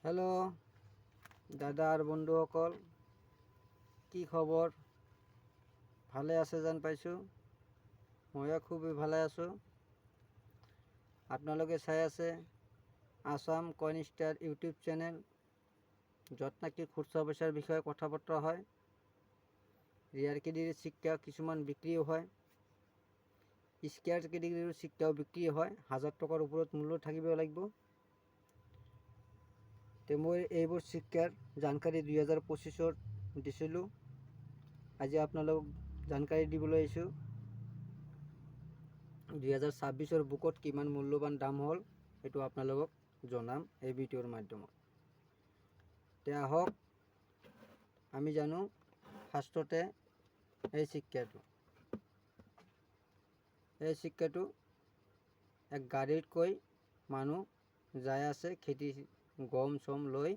Hello' দাদা আৰু বন্ধুসকল, কি খবৰ? ভালে আছে যেন পাইছোঁ। ময়ো খুবেই ভালে আছোঁ। আপোনালোকে চাই আছে Assam coin star YouTube channel, য'ত নেকি খুচুৰা পইচাৰ বিষয়ে কথা বতৰা হয়। ৰিয়াৰ কেটেগৰীৰ চিক্কা কিছুমান বিক্ৰীও হয়, স্কোয়াৰ কেটেগৰীৰ চিক্কাও বিক্ৰী হয়। 1000 টকাৰ ওপৰত মূল্য থাকিব লাগিব। তো মই এইবোৰ চিক্কাৰ জানকাৰী 2025-ৰ দিছিলোঁ। আজি আপোনালোকক জানকাৰী দিবলৈ আহিছোঁ 2026-ৰ বুকত কিমান মূল্যৱান দাম হ'ল সেইটো আপোনালোকক জনাম এই ভিডিঅ'ৰ মাধ্যমত। তে আহক আমি জানো ফাৰ্ষ্টতে এই চিক্কাটো এক গাড়ীতকৈ মানুহ যাই আছে খেতি গম চম লৈ,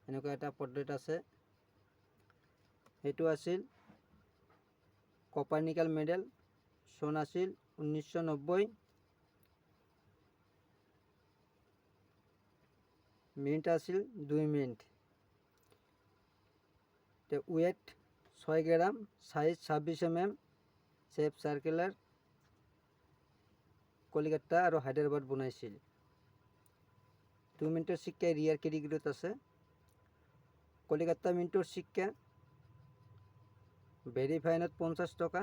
এনেকুৱা এটা পদ্ধতি আছে। সেইটো আছিল কপাৰনিকাল মেডেল, চন আছিল 1990, মিনিট আছিল 2 মিনিট। Weight 6 gram, size 26 mm, shape circular, Kolkata আৰু হায়দৰাবাদ বনাইছিল। 2 মিনিটৰ চিক্কা ৰিয়াৰ কেটেগৰীত আছে। কলিকাতা মিনিটৰ চিক্কা ভেৰি ফাইনত 50 টকা,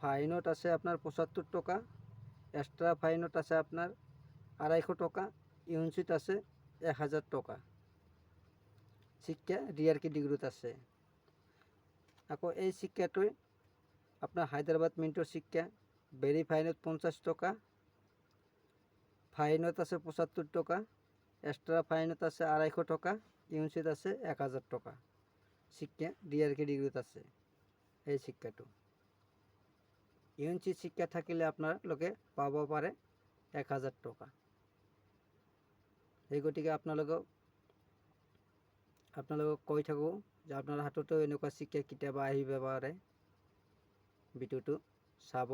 ফাইনত আছে আপনার 75 টকা, এক্সট্রা ফাইনত আছে আপনার 250 টকা, ইউনিট আছে 1000 টকা। চিক্কা রিয়ার কেটেগৰীত আছে। আকৌ এই চিক্কাটোৱে আপনাৰ হায়দৰাবাদ মিনিটৰ চিক্কা ভেরি ফাইনত 50 টকা, ফাইনত আছে 75 টকা, এক্সট্রা ফাইনত আছে 250 টকা, ইউনিট আছে 1000 টকা। চিক্কা রিয়ার কেটেগৰীত আছে। এই চিক্কাটো ইউনিট চিক্কা থাকিলে আপোনালোকে পাব পাৰে 1000 টকা। এই গতিকে আপোনালোকক কৈ থাকোঁ যে আপোনাৰ হাততো এনেকুৱা চিক্কা কেতিয়াবা আহিব পাৰে। ভিডিঅ'টো চাব।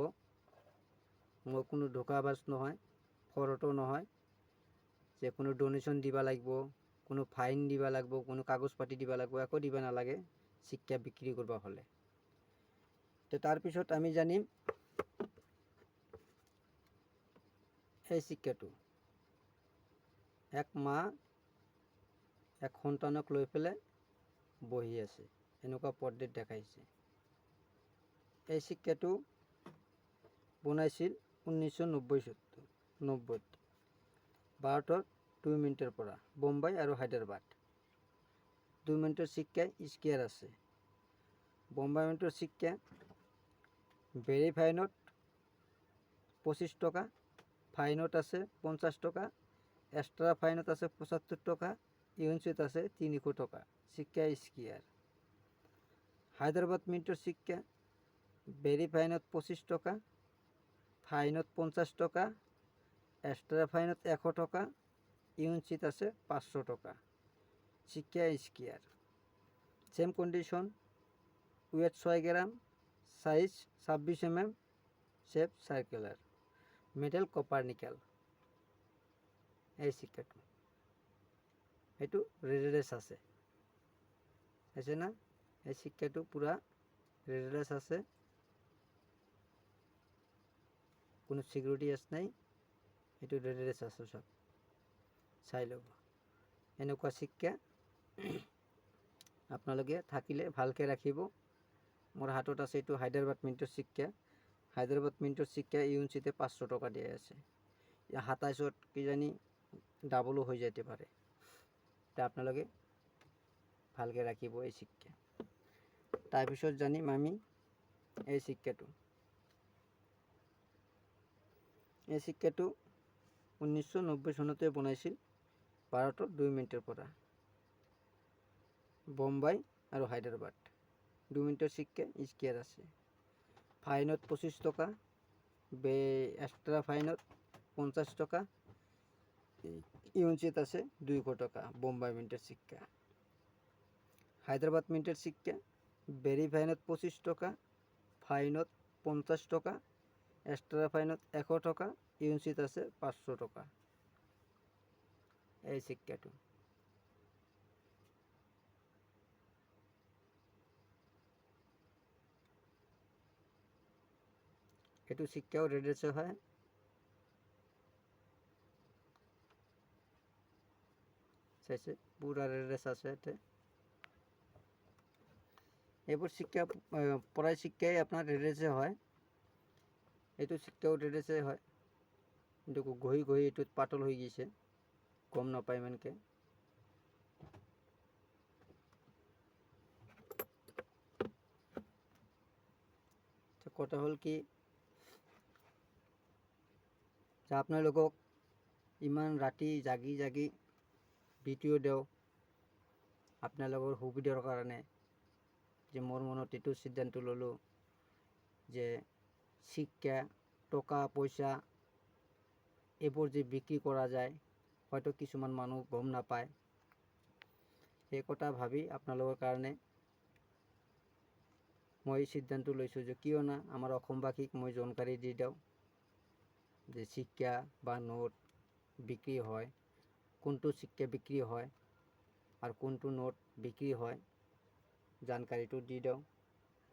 মই কোনো ধোকাবাজ নহয়, ফ্ৰডো নহয় যে কোনো ডোনেশ্যন দিব লাগিব, কোনো ফাইন দিব লাগিব, কোনো কাগজ পাতি দিব লাগিব, একো দিব নালাগে চিক্কা বিক্ৰী কৰিব হ'লে। তো তাৰপিছত আমি জানিম এই চিক্কাটো এক মা এক সন্তানক লৈ পেলাই বহি আছে, এনেকুৱা পদ্ধতি দেখাইছে। এই চিক্কাটো বনাইছিল 1990 ভাৰতৰ 2 মিনিটৰ পৰা, বোম্বাই আৰু হায়দৰাবাদ। 2 মিনিটৰ চিক্কা স্কোয়াৰ আছে। বোম্বাই মিনিটৰ চিক্কা ভেরি ফাইনত 25 টকা, ফাইনত আছে 50 টকা, এক্সট্রা ফাইনত আছে 75 টকা, ইউনিট আছে 300 টকা। চিক্কা স্কোয়ার। হায়দরাবাদ মিনিটৰ চিক্কা ভেরি ফাইনত 25 টকা, ফাইনত 50 টকা, এক্সট্রা ফাইনত 100 টকা, ইউনিট আছে 500 টকা। চিক্কা square. Same condition, weight 6 gram, size 26 mm, shape circular, metal copper nickel. এই চিক্কাটো এইটো রেডারেস আছে না? এই চিক্কাটো পুরা রেডারেস আছে, কোনো সিকিউরিটি এস নাই, এইটো রেডারেস আছে। সব চাই ল'ব। এনেকুৱা চিক্কা আপোনালোকে থাকিলে ভালকৈ ৰাখিব। মোৰ হাতত আছে এইটো হায়দৰাবাদ মিনিটৰ চিক্কা। হায়দৰাবাদ মিনিটৰ চিক্কা ইউনিটে 500 টকা দিয়া আছে। 27ত কিজানি ডাবলো হৈ যেতে পারে। তা আপোনালোকে ভালকৈ ৰাখিব এই চিক্কা। তাৰপিছত জানিম আমি এই চিক্কাটো। এই চিক্কাটো 1990 চনতে বনাইছিল ভাৰতৰ 2 মিনিটৰ পৰা, বোম্বাই আৰু হায়দৰাবাদ। 2 মিনিটৰ চিক্কা স্কোয়ার আছে। ফাইনত 25 টকা, এক্সট্রা ফাইনত 50 টকা, ইউনিট আছে 200 টাকা। বোম্বাই মিনিটের সিক্কা। হায়দ্রাবাদ মিনিটের সিক্কা ভেরি ফাইনত 25 টাকা, ফাইনত 50 টাকা, এক্সট্রা ফাইনত 100 টাকা, ইউনিট আছে 500 টাকা। এই সিক্কাটো এইটো শিক্ষাও ৰেড ৰেচে হয়। চাইছে পুৰা ৰেড ৰেচ আছে ইয়াতে। এইবোৰ শিক্ষা পৰাই শিক্ষাই আপোনাৰ ৰেড ৰেচে হয়। এইটো শিক্ষাও ৰেড ৰেচে হয়, কিন্তু ঘঁহি ঘঁহি এইটোত পাতল হৈ গৈছে, গম নাপায় ইমানকে। কথা হ'ল কি যে আপোনালোকক ইমান ৰাতি জাগি জাগি ভিডিঅ' দিওঁ আপোনালোকৰ সুবিধাৰ কাৰণে, যে মোৰ মনত এইটো সিদ্ধান্ত ল'লোঁ যে শিক্ষা, টকা পইচা এইবোৰ যে বিক্ৰী কৰা যায়, হয়তো কিছুমান মানুহ গম নাপায়। সেই কথা ভাবি আপোনালোকৰ কাৰণে মই সিদ্ধান্ত লৈছোঁ যে কিয় না আমাৰ অসমবাসীক মই জানকাৰী দি দিওঁ যে শিক্ষা বা নোট বিক্রি হয়, কোনটো শিক্ষা বিক্রি হয় আর কোনটো নোট বিক্রি হয়, জানকাৰীটো দি দিওঁ।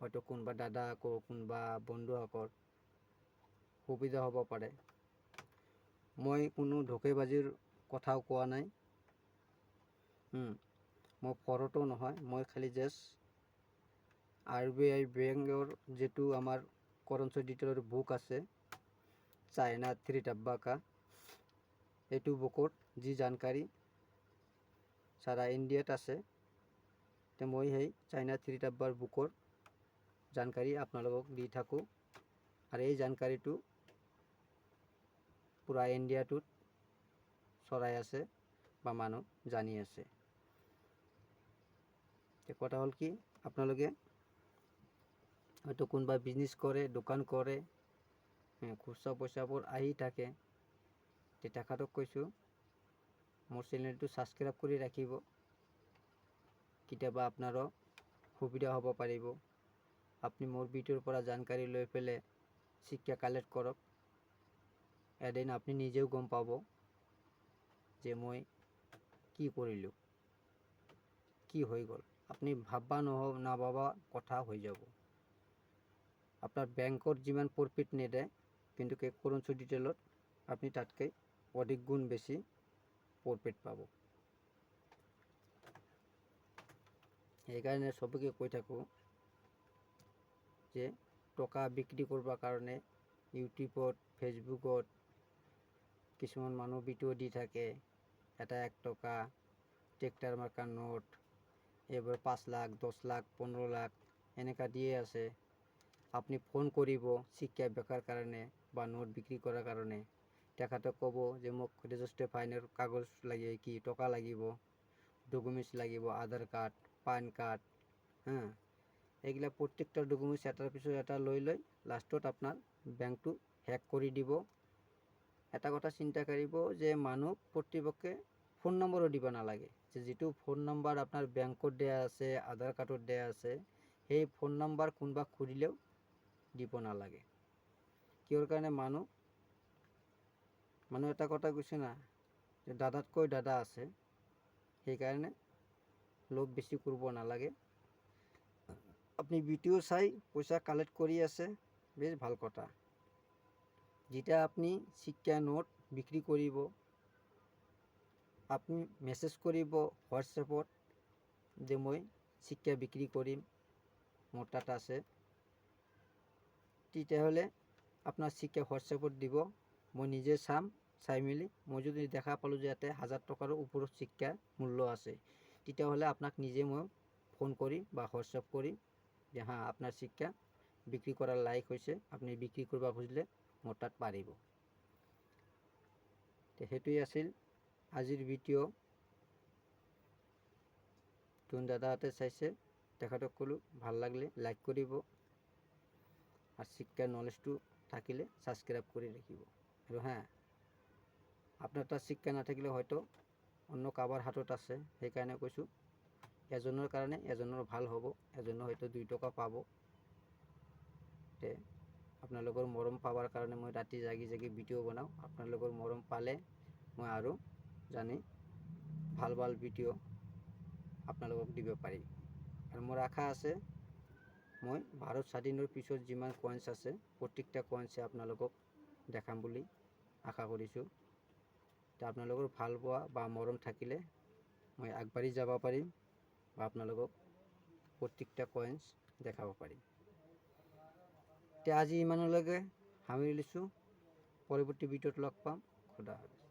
হয়তো কোনোবা দাদা আকৌ কোনোবা বন্ধুসকল সুবিধা হ'ব পাৰে। মই কোনো ধোকেবাজিৰ কথাও কোৱা নাই। মই ফ্ৰডো নহয়, মই খালি জাষ্ট RBI বেংকৰ যেটো আমাৰ কাৰেন্সি ডিটেইলৰ বুক আছে, চাইনা 3 डब्बा का, এইটো বুকত যি জানকাৰী সাৰা ইন্ডিয়াত আছে, তে মই সেই চাইনা 3 डब्बाৰ বুকৰ জানকাৰী আপোনালোকক দি থাকোঁ। আৰু এই জানকাৰীটো পুরা ইন্ডিয়াটোত ছড়াই আছে বা মানুহ জানি আছে। কথা হ'ল কি আপোনালোকে হয়তো কোনোবা বিজনেছ কৰে, দোকান কৰে, খুচৰা পইচাবোৰ আহি থাকে, তে তেখেতক কৈছোঁ মোৰ চেনেলটো সাবস্ক্ৰাইব কৰি ৰাখিব। কেতিয়াবা আপোনাৰো সুবিধা হ'ব পাৰিব। আপনি মোৰ ভিডিঅ'ৰ পৰা জানকাৰী লৈ পেলাই শিক্ষা কালেক্ট কৰক। এদিন আপনি নিজেও গম পাব যে মই কি কৰিলোঁ, কি হৈ গ'ল। আপনি ভাববা নাভাবা কথা হৈ যাব। আপনার ব্যাংকত যিমান প্রফিট নেদে, কিন্তু কারেন্সি ডিটেইলত আপনি তাতকৈ অধিক গুণ বেছি প্রফিট পাব। সেইকাৰণে সবকে কৈ থাকোঁ যে টকা বিক্ৰী কৰিবৰ কাৰণে ইউটিউবত, ফেচবুকত কিছুমান মানুহ ভিডিঅ' দি থাকে, এটা 1 টকা, ট্ৰেক্টৰ মাৰ্কাৰ নোট, এইবোৰ 5 লাখ, 10 লাখ, 15 লাখ এনেকা দিয়ে আছে। আপনি ফোন কৰিব শিক্ষা বেকাৰ কাৰণে বা নোট বিক্ৰী কৰাৰ কাৰণে, তেখেতক ক'ব যে মোক ৰেজিষ্টাৰ ফাইনৰ কাগজ লাগে, কি টকা লাগিব, ডকুমেণ্টছ লাগিব, আধাৰ কাৰ্ড, পান কাৰ্ড, এইগিলা প্ৰত্যেকটা ডকুমেণ্টছ এটাৰ পিছত এটা লৈ লাষ্টত আপোনাৰ বেংকটো হেক কৰি দিব। এটা কথা চিন্তা কৰিব যে মানুহ প্ৰতিপক্ষে ফোন নম্বৰো দিব নালাগে, যে যিটো ফোন নম্বৰ আপনাৰ বেংকত দেয়া আছে, আধাৰ কাৰ্ডত দেয়া আছে, সেই ফোন নম্বৰ কোনোবা খুজিলেও দিব নালাগে। কিহৰ কাৰণে মানুহ এটা কথা কৈছে না, যে দাদাতকৈ দাদা আছে, সেইকাৰণে লোভ বেছি কৰিব নালাগে। আপনি ভিডিও চাই পইচা কালেক্ট কৰি আছে, বেশ ভাল কথা। যেটা আপনি শিক্ষা নোট বিক্ৰি কৰিব, আপনি মেসেজ কৰিব হোয়াটসঅ্যাপত যে মই শিক্ষা বিক্ৰি কৰিম, মোৰ তাত আছে, তেতিয়াহ'লে আপনার শিক্ষা হোয়াটসঅ্যাপত দিব, মই নিজে চাম, চাই মেলি মই যদি দেখা পালোঁ যে ইয়াতে 1000 টকাৰো ওপৰত শিক্ষাৰ মূল্য আছে, তেতিয়াহ'লে আপোনাক নিজে মই ফোন কৰিম বা হোয়াটসঅ্যাপ কৰিম যে হ্যাঁ আপনাৰ শিক্ষা বিক্ৰি কৰাৰ লায়ক হয়েছে, আপনি বিক্ৰি কৰবা খুঁজলে মোৰ তাত পাৰিব। তো সেইটোৱেই আছিল আজিৰ ভিডিঅ'। যোন দাদাহঁতে চাইছে তেখেতক ক'লোঁ ভাল লাগলে লাইক কৰিব, আৰ শিক্ষাৰ নলেজটো থাকিলে সাবস্ক্ৰাইব কৰে ৰাখিব। আৰ হ্যাঁ, আপনাৰ তাত শিক্ষা নাথাকিলে হয়তো অন্য কাৰোবাৰ হাতত আছে, সেইকাৰণে কৈছোঁ এজনৰ কাৰণে এজনৰ ভাল হ'ব, এজনে হয়তো 2 টকা পাব। তে আপোনালোকৰ মৰম পাবৰ কাৰণে মই ৰাতি জাগি জাগি ভিডিঅ' বনাওঁ। আপোনালোকৰ মৰম পালে মই আৰু জানি ভাল ভাল ভিডিঅ' আপোনালোকক দিব পাৰিম। আৰু মোৰ আশা আছে মই ভাৰত স্বাধীনৰ পিছত যিমান কইন্স আছে প্ৰত্যেকটা কইন্সে আপোনালোকক দেখাম বুলি আশা কৰিছোঁ। তো আপোনালোকৰ ভাল পোৱা বা মৰম থাকিলে মই আগবাঢ়ি যাব পাৰিম বা আপোনালোকক প্ৰত্যেকটা কইন্স দেখাব পাৰিম। তো আজি ইমানলৈকে সামৰি লৈছোঁ। পৰৱৰ্তী ভিডিঅ'ত লগ পাম। খুদা হাফেজ।